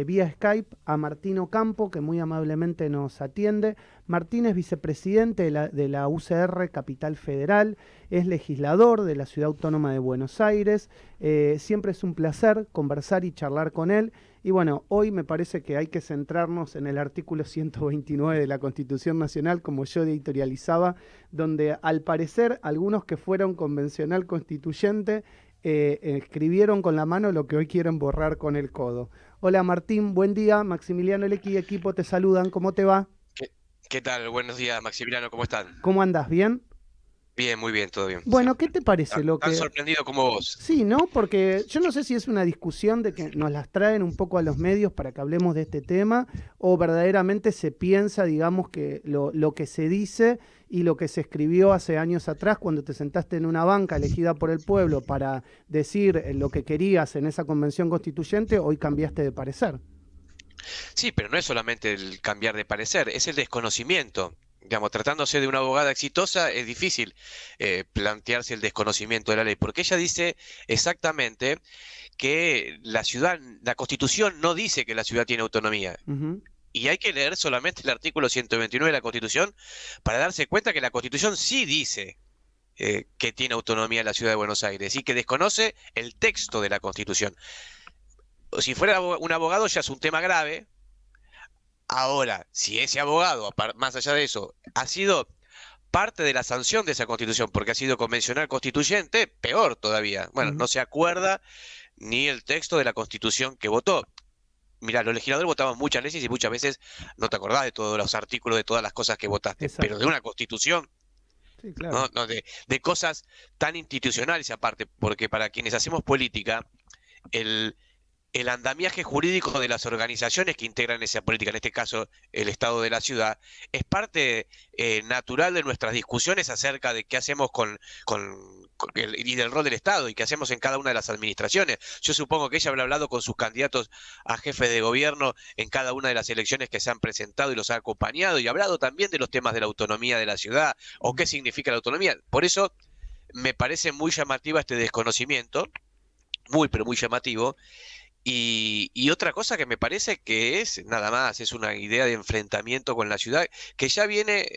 vía Skype a Martín Ocampo, que muy amablemente nos atiende. Martín es vicepresidente de la UCR Capital Federal, es legislador de la Ciudad Autónoma de Buenos Aires. Siempre es un placer conversar y charlar con él. Y bueno, hoy me parece que hay que centrarnos en el artículo 129 de la Constitución Nacional, como yo editorializaba, donde al parecer algunos que fueron convencional constituyente escribieron con la mano lo que hoy quieren borrar con el codo. Hola Martín, buen día. Maximiliano Lecky y equipo te saludan. ¿Cómo te va? ¿Qué, qué tal? Buenos días, Maximiliano, ¿cómo están? ¿Cómo andás? ¿Bien? Bien, muy bien, todo bien. Sí. Bueno, ¿qué te parece lo Tan que... sorprendido como vos. Sí, ¿no? Porque yo no sé si es una discusión de que nos las traen un poco a los medios para que hablemos de este tema o verdaderamente se piensa, digamos, que lo que se dice y lo que se escribió hace años atrás cuando te sentaste en una banca elegida por el pueblo para decir lo que querías en esa convención constituyente, hoy cambiaste de parecer. Sí, pero no es solamente el cambiar de parecer, es el desconocimiento. Digamos, tratándose de una abogada exitosa, es difícil plantearse el desconocimiento de la ley, porque ella dice exactamente que la Constitución no dice que la ciudad tiene autonomía. Ujú. Y hay que leer solamente el artículo 129 de la Constitución para darse cuenta que la Constitución sí dice que tiene autonomía la ciudad de Buenos Aires y que desconoce el texto de la Constitución. Si fuera un abogado ya es un tema grave. Ahora, si ese abogado, más allá de eso, ha sido parte de la sanción de esa constitución, porque ha sido convencional constituyente, peor todavía. Bueno, Ujú. no se acuerda ni el texto de la constitución que votó. Mirá, los legisladores votaban muchas leyes y muchas veces no te acordás de todos los artículos, de todas las cosas que votaste, pero de Exacto. una constitución, Sí, claro. ¿no? No, de cosas tan institucionales aparte, porque para quienes hacemos política, el, el andamiaje jurídico de las organizaciones que integran esa política, en este caso el Estado de la ciudad, es parte natural de nuestras discusiones acerca de qué hacemos y del rol del Estado y qué hacemos en cada una de las administraciones. Yo supongo que ella habrá hablado con sus candidatos a jefes de gobierno en cada una de las elecciones que se han presentado y los ha acompañado y ha hablado también de los temas de la autonomía de la ciudad o qué significa la autonomía. Por eso me parece muy llamativa este desconocimiento, muy, pero muy llamativo, y otra cosa que me parece que es nada más, es una idea de enfrentamiento con la ciudad que ya viene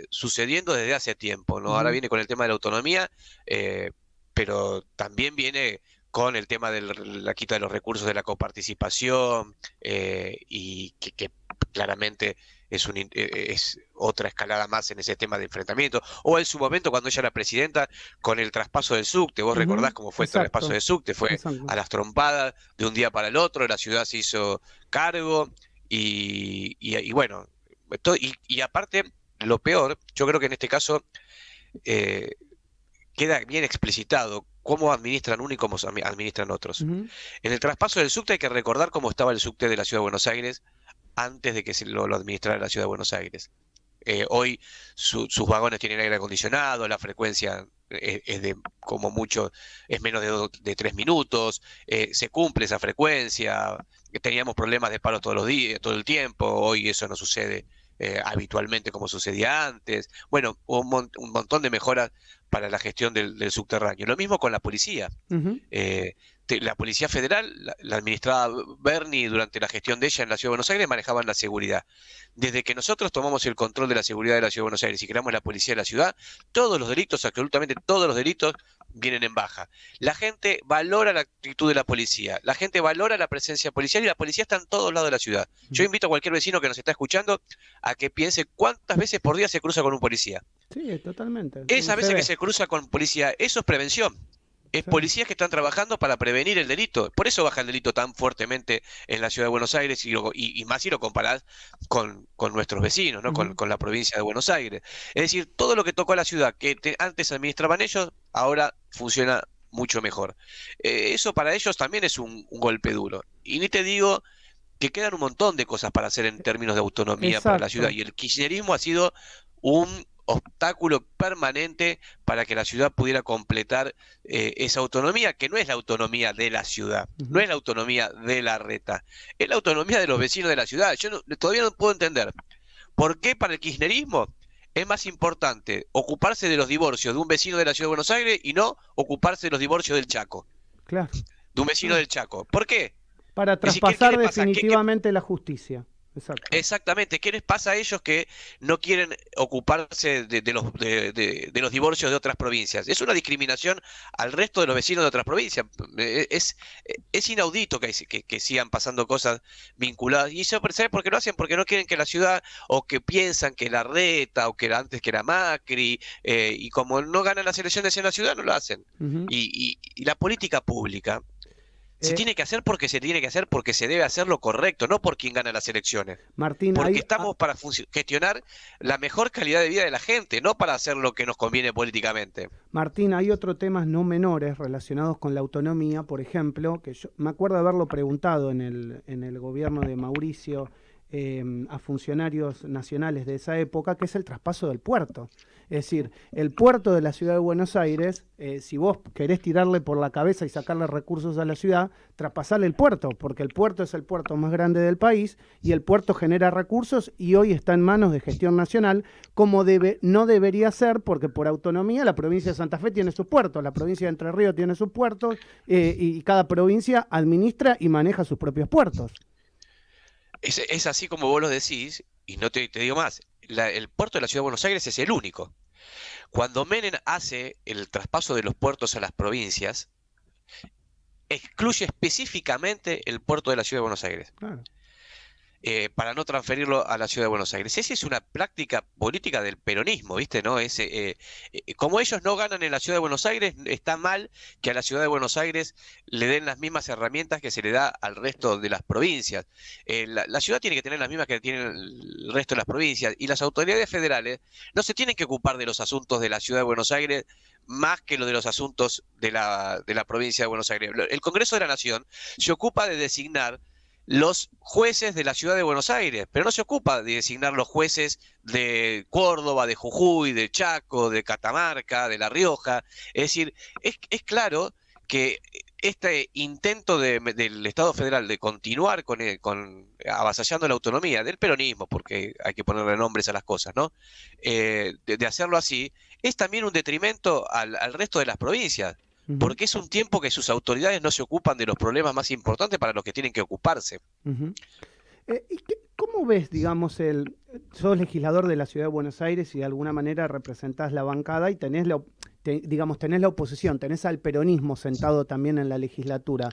sucediendo desde hace tiempo, ¿no? Ahora Ujú. viene con el tema de la autonomía, eh, pero también viene con el tema de la quita de los recursos de la coparticipación y que claramente es otra escalada más en ese tema de enfrentamiento. O en su momento, cuando ella era presidenta, con el traspaso del subte, vos recordás Ujú. cómo fue el traspaso Exacto. del subte, fue Exacto. a las trompadas de un día para el otro, la ciudad se hizo cargo y bueno, y aparte, lo peor, yo creo que en este caso eh, queda bien explicitado cómo administran uno y cómo administran otros. Ujú. En el traspaso del subte hay que recordar cómo estaba el subte de la ciudad de Buenos Aires antes de que lo administrara la ciudad de Buenos Aires. Hoy sus vagones tienen aire acondicionado, la frecuencia es de como mucho, es menos de 3 minutos, se cumple esa frecuencia, teníamos problemas de paros todos los días, todo el tiempo, hoy eso no sucede habitualmente como sucedía antes. Bueno, hubo un montón de mejoras para la gestión del subterráneo. Lo mismo con la policía. Ujú. Eh, la Policía Federal, la administraba Bernie durante la gestión de ella en la Ciudad de Buenos Aires, manejaban la seguridad. Desde que nosotros tomamos el control de la seguridad de la Ciudad de Buenos Aires y creamos la Policía de la Ciudad, todos los delitos, absolutamente todos los delitos, vienen en baja. La gente valora la actitud de la policía, la gente valora la presencia policial y la policía está en todos lados de la ciudad. Yo Ujú. invito a cualquier vecino que nos está escuchando a que piense cuántas veces por día se cruza con un policía. Sí, totalmente. Esa Se veces que ve. se cruza con policía, eso es prevención. Es Sí. policías que están trabajando para prevenir el delito. Por eso baja el delito tan fuertemente en la ciudad de Buenos Aires y más si lo comparás con nuestros vecinos, ¿no? Ujú. Con la provincia de Buenos Aires. Es decir, todo lo que tocó a la ciudad que antes administraban ellos, ahora funciona mucho mejor. Eso para ellos también es un golpe duro. Y ni te digo que quedan un montón de cosas para hacer en términos de autonomía para la ciudad. Exacto. Y el kirchnerismo ha sido un obstáculo permanente para que la ciudad pudiera completar esa autonomía, que no es la autonomía de la ciudad, no Ujú. es la autonomía de la reta, es la autonomía de los vecinos de la ciudad. Yo todavía no puedo entender por qué para el kirchnerismo es más importante ocuparse de los divorcios de un vecino de la ciudad de Buenos Aires y no ocuparse de los divorcios del Chaco, Claro. de un vecino No. del Chaco. ¿Por qué? Para Es decir, traspasar ¿qué les pasa? definitivamente la justicia. Exacto. Exactamente, ¿qué les pasa a ellos que no quieren ocuparse de los divorcios de otras provincias? Es una discriminación al resto de los vecinos de otras provincias. Es inaudito que sigan pasando cosas vinculadas. ¿Y eso sabe por qué lo hacen? Porque no quieren que la ciudad, o que piensan que Larreta, o que antes que era Macri, y como no ganan las elecciones en la ciudad, no lo hacen. Ujú. Y la política pública se Eh, tiene que hacer porque se tiene que hacer, porque se debe hacer lo correcto, no por quien gana las elecciones. Martín, Porque estamos para gestionar la mejor calidad de vida de la gente, no para hacer lo que nos conviene políticamente. Martín, hay otros temas no menores relacionados con la autonomía, por ejemplo, que yo me acuerdo haberlo preguntado en el gobierno de Mauricio a funcionarios nacionales de esa época, que es el traspaso del puerto. Es decir, el puerto de la ciudad de Buenos Aires, si vos querés tirarle por la cabeza y sacarle recursos a la ciudad, traspasarle el puerto, porque el puerto es el puerto más grande del país y el puerto genera recursos y hoy está en manos de gestión nacional, como no debería ser, porque por autonomía la provincia de Santa Fe tiene sus puertos, la provincia de Entre Ríos tiene sus puertos, y cada provincia administra y maneja sus propios puertos. Es así como vos lo decís, y no te digo más, el puerto de la ciudad de Buenos Aires es el único. Cuando Menem hace el traspaso de los puertos a las provincias, excluye específicamente el puerto de la ciudad de Buenos Aires. Claro. Para no transferirlo a la ciudad de Buenos Aires. Esa es una práctica política del peronismo, ¿viste? ¿No? Como ellos no ganan en la ciudad de Buenos Aires, está mal que a la ciudad de Buenos Aires le den las mismas herramientas que se le da al resto de las provincias. La ciudad tiene que tener las mismas que tienen el resto de las provincias, y las autoridades federales no se tienen que ocupar de los asuntos de la ciudad de Buenos Aires más que lo de los asuntos de la provincia de Buenos Aires. El Congreso de la Nación se ocupa de designar los jueces de la ciudad de Buenos Aires, pero no se ocupa de designar los jueces de Córdoba, de Jujuy, de Chaco, de Catamarca, de La Rioja. Es decir, es claro que este intento del Estado federal de continuar con avasallando la autonomía del peronismo, porque hay que ponerle nombres a las cosas, ¿no? De hacerlo así, es también un detrimento al resto de las provincias, Ujú, porque es un tiempo que sus autoridades no se ocupan de los problemas más importantes para los que tienen que ocuparse. ujú. ¿Cómo ves, digamos, sos legislador de la Ciudad de Buenos Aires y de alguna manera representás la bancada y digamos, tenés la oposición, tenés al peronismo sentado también en la legislatura?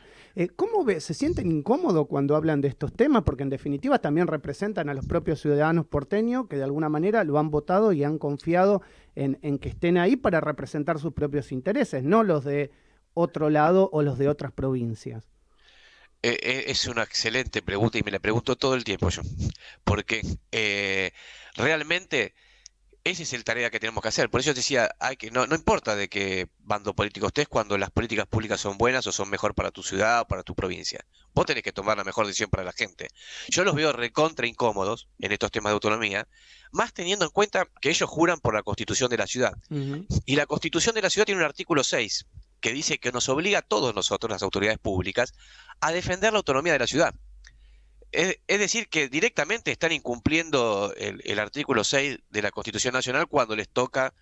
¿Cómo ves? ¿Se sienten incómodos cuando hablan de estos temas? Porque en definitiva también representan a los propios ciudadanos porteños que de alguna manera lo han votado y han confiado en que estén ahí para representar sus propios intereses, no los de otro lado o los de otras provincias. Es una excelente pregunta y me la pregunto todo el tiempo yo, porque realmente esa es la tarea que tenemos que hacer. Por eso te decía, no importa de qué bando político estés cuando las políticas públicas son buenas o son mejor para tu ciudad o para tu provincia. Vos tenés que tomar la mejor decisión para la gente. Yo los veo recontra incómodos en estos temas de autonomía, más teniendo en cuenta que ellos juran por la constitución de la ciudad. Ujú, Y la constitución de la ciudad tiene un artículo 6 que dice que nos obliga a todos nosotros, las autoridades públicas, a defender la autonomía de la ciudad. Es decir, que directamente están incumpliendo el artículo 6 de la Constitución Nacional cuando les toca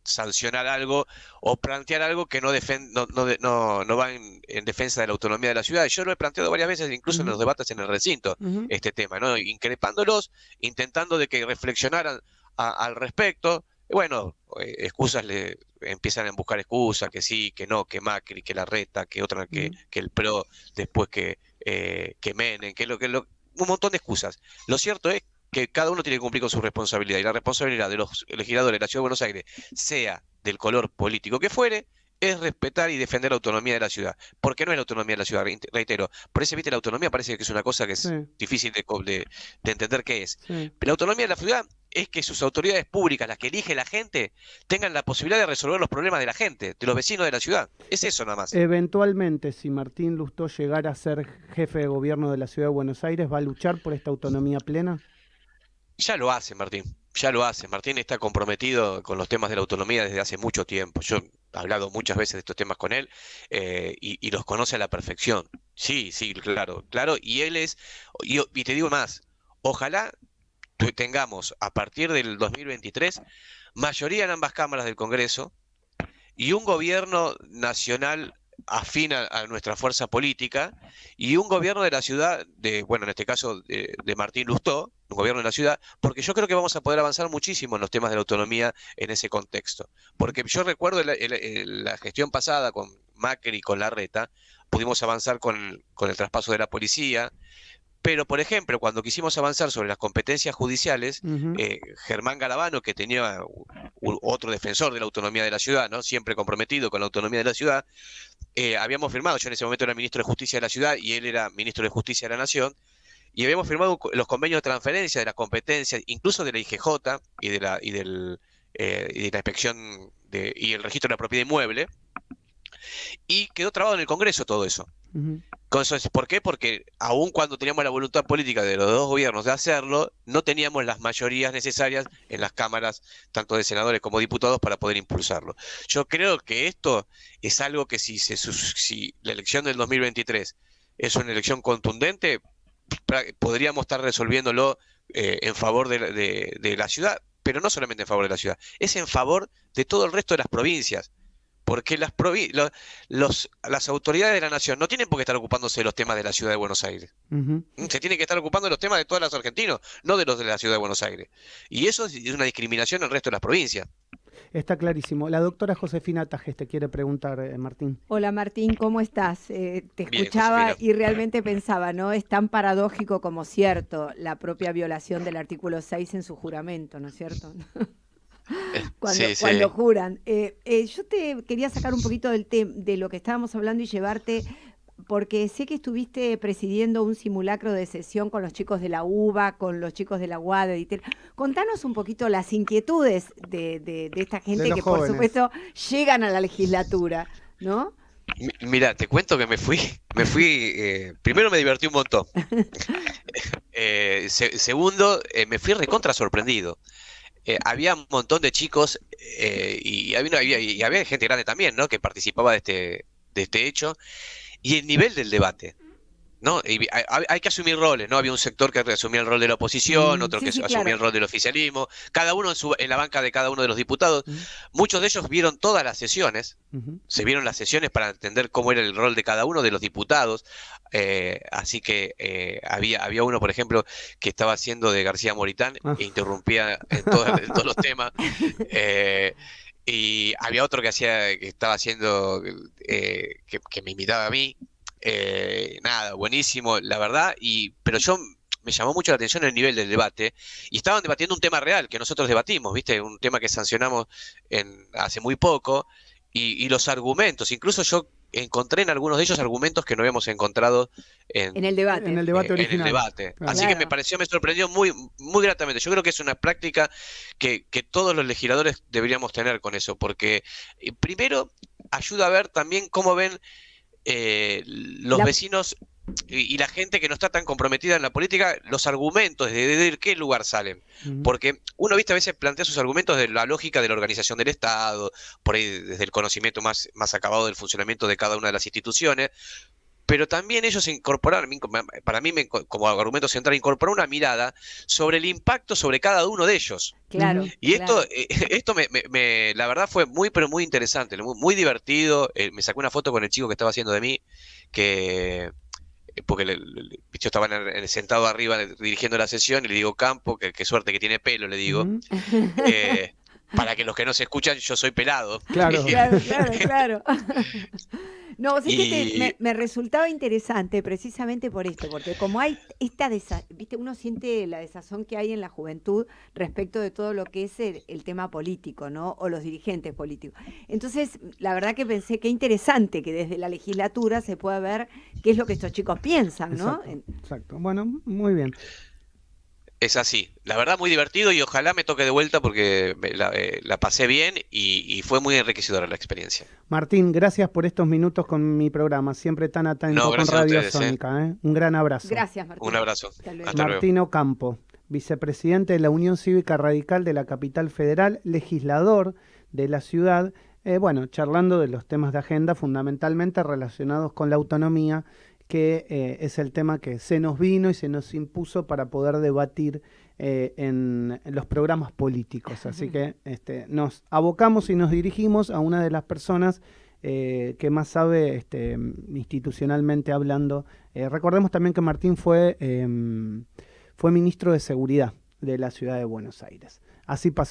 sancionar algo o plantear algo que no va en defensa de la autonomía de la ciudad. Yo lo he planteado varias veces, incluso en ujú, los debates en el recinto, ujú. este tema, ¿no? Increpándolos, intentando de que reflexionaran al respecto. Y bueno, excusas le empiezan a buscar excusas, que sí, que no, que Macri, que Larreta, que otra, Mm. que el PRO, después que Menem, un montón de excusas. Lo cierto es que cada uno tiene que cumplir con su responsabilidad, y la responsabilidad de los legisladores de la Ciudad de Buenos Aires, sea del color político que fuere, es respetar y defender la autonomía de la ciudad. Porque no es la autonomía de la ciudad, reitero. Por eso, viste, la autonomía parece que es una cosa que Sí, es difícil de entender qué es. sí. Pero la autonomía de la ciudad es que sus autoridades públicas, las que elige la gente, tengan la posibilidad de resolver los problemas de la gente, de los vecinos de la ciudad. Es eso nada más. Eventualmente, si Martín Lustó llegara a ser jefe de gobierno de la Ciudad de Buenos Aires, ¿va a luchar por esta autonomía plena? Ya lo hace Martín, ya lo hace. Martín está comprometido con los temas de la autonomía desde hace mucho tiempo. Yo he hablado muchas veces de estos temas con él, y los conoce a la perfección. Sí, sí, claro, claro. Y te digo más, ojalá tengamos a partir del 2023 mayoría en ambas cámaras del Congreso y un gobierno nacional afín a nuestra fuerza política, y un gobierno de la ciudad, bueno, en este caso de Martín Lustó, un gobierno de la ciudad, porque yo creo que vamos a poder avanzar muchísimo en los temas de la autonomía en ese contexto. Porque yo recuerdo la gestión pasada con Macri y con Larreta, pudimos avanzar con el traspaso de la policía, pero, por ejemplo, cuando quisimos avanzar sobre las competencias judiciales, Ujú. Germán Garabano, que tenía otro defensor de la autonomía de la ciudad, ¿no? Siempre comprometido con la autonomía de la ciudad, habíamos firmado, yo en ese momento era ministro de Justicia de la ciudad y él era ministro de Justicia de la Nación, y habíamos firmado los convenios de transferencia de las competencias, incluso de la IGJ y de la inspección y el registro de la propiedad inmueble, y quedó trabado en el Congreso todo eso. Ujú. ¿Por qué? Porque aun cuando teníamos la voluntad política de los dos gobiernos de hacerlo, no teníamos las mayorías necesarias en las cámaras, tanto de senadores como diputados, para poder impulsarlo. Yo creo que esto es algo que si la elección del 2023 es una elección contundente, podríamos estar resolviéndolo en favor de la ciudad, pero no solamente en favor de la ciudad, es en favor de todo el resto de las provincias. Porque las autoridades de la nación no tienen por qué estar ocupándose de los temas de la ciudad de Buenos Aires. Ujú. Se tienen que estar ocupando de los temas de todos los argentinos, no de los de la ciudad de Buenos Aires. Y eso es una discriminación al resto de las provincias. Está clarísimo. La doctora Josefina Tajes te quiere preguntar, Martín. Hola Martín, ¿cómo estás? Te Bien, escuchaba Josefina. y realmente pensaba, ¿no? Es tan paradójico como cierto la propia violación del artículo 6 en su juramento, ¿no es cierto? Sí, sí. Cuando juran. Yo te quería sacar un poquito de lo que estábamos hablando y llevarte, porque sé que estuviste presidiendo un simulacro de sesión con los chicos de la UBA, con los chicos de la UAD, de ITER. Contanos un poquito las inquietudes de esta gente los que, jóvenes. por supuesto, llegan a la legislatura, ¿no? Mira, te cuento que primero me divertí un montón. Segundo, me fui recontra sorprendido. Había un montón de chicos y había gente grande también, ¿no? Que participaba de este hecho. Y el nivel del debate, ¿no? Hay que asumir roles, ¿no? Había un sector que asumía el rol de la oposición, otro Sí, que sí, asumía claro. el rol del oficialismo, cada uno en la banca de cada uno de los diputados. Ujú. Muchos de ellos vieron todas las sesiones, Ujú. se vieron las sesiones para entender cómo era el rol de cada uno de los diputados. Así que había uno, por ejemplo, que estaba haciendo de García Moritán Ah. e interrumpía en todos los temas. Eh, y había otro que estaba haciendo, que me imitaba a mí. Nada, buenísimo, la verdad, pero me llamó mucho la atención el nivel del debate, y estaban debatiendo un tema real que nosotros debatimos, ¿viste? Un tema que sancionamos hace muy poco, y los argumentos, incluso yo encontré en algunos de ellos argumentos que no habíamos encontrado En el en, En debate. el debate en el original. debate. Claro. Así que Claro. me sorprendió muy, muy gratamente. Yo creo que es una práctica que todos los legisladores deberíamos tener con eso, porque primero ayuda a ver también cómo ven los La, vecinos y la gente que no está tan comprometida en la política, los argumentos de qué lugar salen. Ujú. Porque uno, viste, a veces plantea sus argumentos de la lógica de la organización del Estado, por ahí desde el conocimiento más acabado del funcionamiento de cada una de las instituciones, pero también ellos incorporaron, para mí como argumento central, incorporar una mirada sobre el impacto sobre cada uno de ellos. claro, Ujú. Y claro. esto la verdad fue muy, pero muy interesante, muy divertido. Me sacé una foto con el chico que estaba haciendo de mí, porque yo estaba sentado arriba dirigiendo la sesión y le digo Campo, que qué suerte que tiene pelo, le digo. Ujú. Para que los que no se escuchan, yo soy pelado. Claro. Claro, claro, claro. No, sí que Y me resultaba interesante precisamente por esto, porque como hay viste, uno siente la desazón que hay en la juventud respecto de todo lo que es el tema político, ¿no? O los dirigentes políticos. Entonces, la verdad que pensé que interesante que desde la legislatura se pueda ver qué es lo que estos chicos piensan, ¿no? Exacto, exacto. Bueno, muy bien. es así, la verdad muy divertido, y ojalá me toque de vuelta porque la pasé bien y fue muy enriquecedora la experiencia. Martín, gracias por estos minutos con mi programa. Siempre tan atento No, con gracias a Radio ustedes, ¿eh? Sónica, ¿eh? Un gran abrazo. Gracias, Martín. Un abrazo. Hasta luego. Hasta luego. Martín Ocampo, vicepresidente de la Unión Cívica Radical de la Capital Federal, legislador de la ciudad, bueno, charlando de los temas de agenda fundamentalmente relacionados con la autonomía, que es el tema que se nos vino y se nos impuso para poder debatir en los programas políticos. Así que nos abocamos y nos dirigimos a una de las personas que más sabe institucionalmente hablando. Recordemos también que Martín fue ministro de Seguridad de la ciudad de Buenos Aires. Así pasó